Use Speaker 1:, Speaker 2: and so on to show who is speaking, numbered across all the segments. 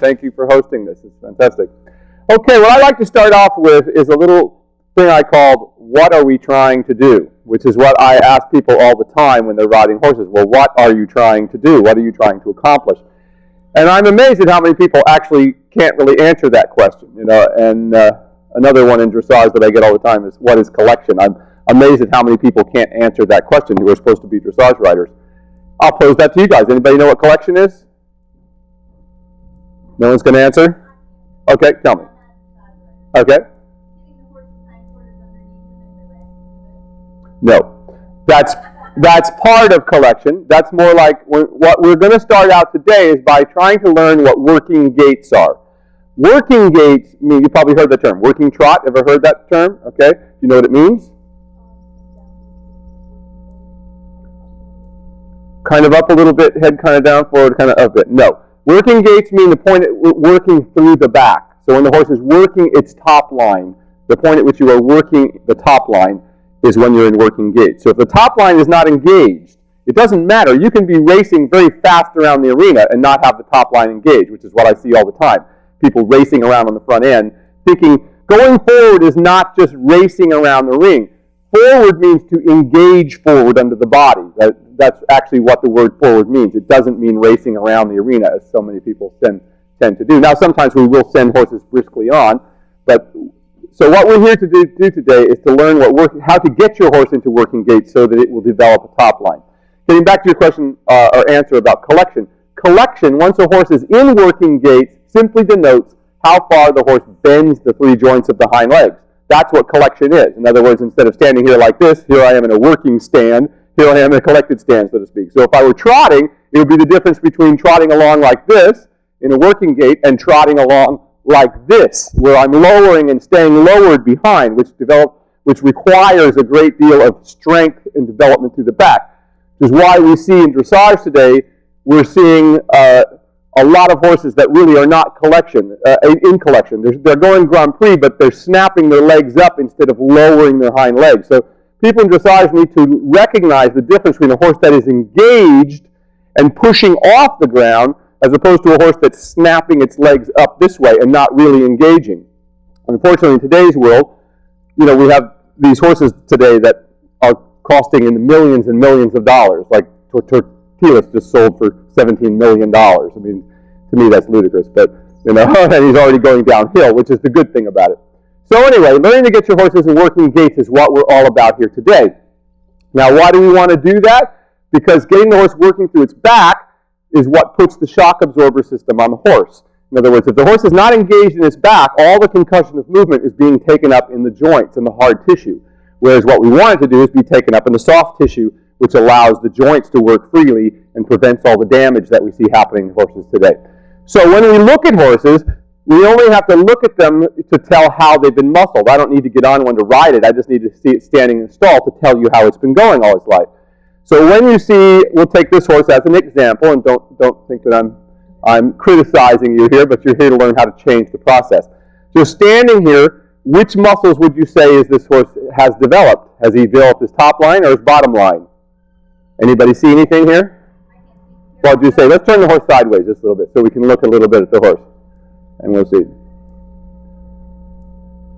Speaker 1: Thank you for hosting this. It's fantastic. Okay, what I'd like to start off with is a little thing I called, what are we trying to do? Which is what I ask people all the time when they're riding horses. Well, what are you trying to do? What are you trying to accomplish? And I'm amazed at how many people actually can't really answer that question. And another one in dressage that I get all the time is, what is collection? I'm amazed at how many people can't answer that question who are supposed to be dressage riders. I'll pose that to you guys. Anybody know what collection is? No one's going to answer? Okay, tell me. Okay. No. That's part of collection. That's more like what we're going to start out today is by trying to learn what working gaits are. Working gaits mean, you probably heard the term. Working trot, ever heard that term? Okay. Do you know what it means? Kind of up a little bit, head kind of down, forward, kind of up a bit. No. Working gaits mean the point at working through the back. So when the horse is working its top line, the point at which you are working the top line is when you're in working gait. So if the top line is not engaged, it doesn't matter. You can be racing very fast around the arena and not have the top line engaged, which is what I see all the time. People racing around on the front end, thinking going forward is not just racing around the ring. Forward means to engage forward under the body. That's actually what the word forward means. It doesn't mean racing around the arena, as so many people tend to do. Now, sometimes we will send horses briskly on, but so what we're here to do today is to learn how to get your horse into working gait so that it will develop a top line. Getting back to your question or answer about collection. Collection, once a horse is in working gait, simply denotes how far the horse bends the three joints of the hind legs. That's what collection is. In other words, instead of standing here like this, here I am in a working stand, here I am in a collected stand, so to speak. So if I were trotting, it would be the difference between trotting along like this in a working gait and trotting along like this, where I'm lowering and staying lowered behind, which requires a great deal of strength and development through the back. Which is why we see in dressage today, we're seeing a lot of horses that really are not in collection. They're going Grand Prix, but they're snapping their legs up instead of lowering their hind legs. So people in dressage need to recognize the difference between a horse that is engaged and pushing off the ground as opposed to a horse that's snapping its legs up this way and not really engaging. Unfortunately, in today's world, we have these horses today that are costing in the millions and millions of dollars, like Tortillas just sold for $17 million. I mean, to me that's ludicrous, but and he's already going downhill, which is the good thing about it. So anyway, learning to get your horses in working gaits is what we're all about here today. Now, why do we want to do that? Because getting the horse working through its back is what puts the shock absorber system on the horse. In other words, if the horse is not engaged in its back, all the concussion of movement is being taken up in the joints and the hard tissue. Whereas what we want it to do is be taken up in the soft tissue, which allows the joints to work freely and prevents all the damage that we see happening in horses today. So when we look at horses, we only have to look at them to tell how they've been muscled. I don't need to get on one to ride it. I just need to see it standing in the stall to tell you how it's been going all its life. So when you see, we'll take this horse as an example, and don't think that I'm criticizing you here, but you're here to learn how to change the process. So standing here, which muscles would you say is this horse has developed? Has he developed his top line or his bottom line? Anybody see anything here? What would you say? Let's turn the horse sideways just a little bit so we can look a little bit at the horse. And we'll see.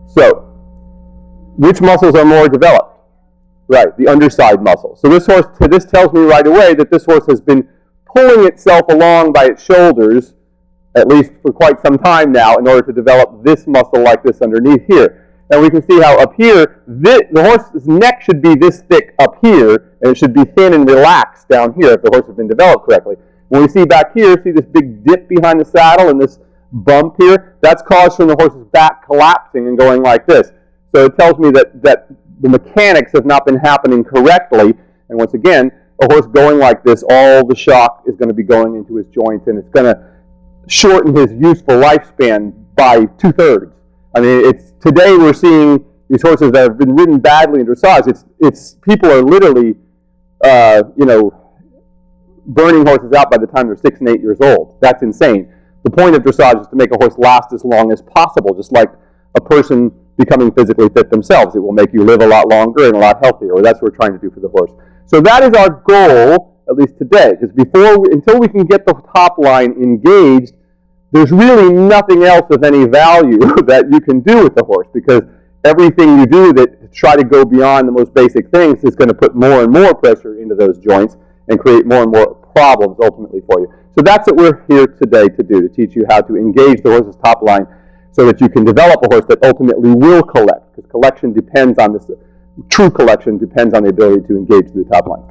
Speaker 1: So, which muscles are more developed? Right, the underside muscles. So this tells me right away that this horse has been pulling itself along by its shoulders, at least for quite some time now, in order to develop this muscle like this underneath here. And we can see how up here, the horse's neck should be this thick up here, and it should be thin and relaxed down here if the horse has been developed correctly. When we see back here, see this big dip behind the saddle and this bump here? That's caused from the horse's back collapsing and going like this. So it tells me that the mechanics have not been happening correctly. And once again, a horse going like this, all the shock is going to be going into his joints, and it's going to shorten his useful lifespan by 2/3. I mean, today we're seeing these horses that have been ridden badly in dressage. It's people are literally, burning horses out by the time they're 6 and 8 years old. That's insane. The point of dressage is to make a horse last as long as possible, just like a person becoming physically fit themselves. It will make you live a lot longer and a lot healthier, or that's what we're trying to do for the horse. So that is our goal, at least today, because until we can get the top line engaged, there's really nothing else of any value that you can do with the horse, because everything you do that try to go beyond the most basic things is going to put more and more pressure into those joints and create more and more problems ultimately for you. So that's what we're here today to do, to teach you how to engage the horse's top line so that you can develop a horse that ultimately will collect, because collection depends on this. True collection depends on the ability to engage the top line.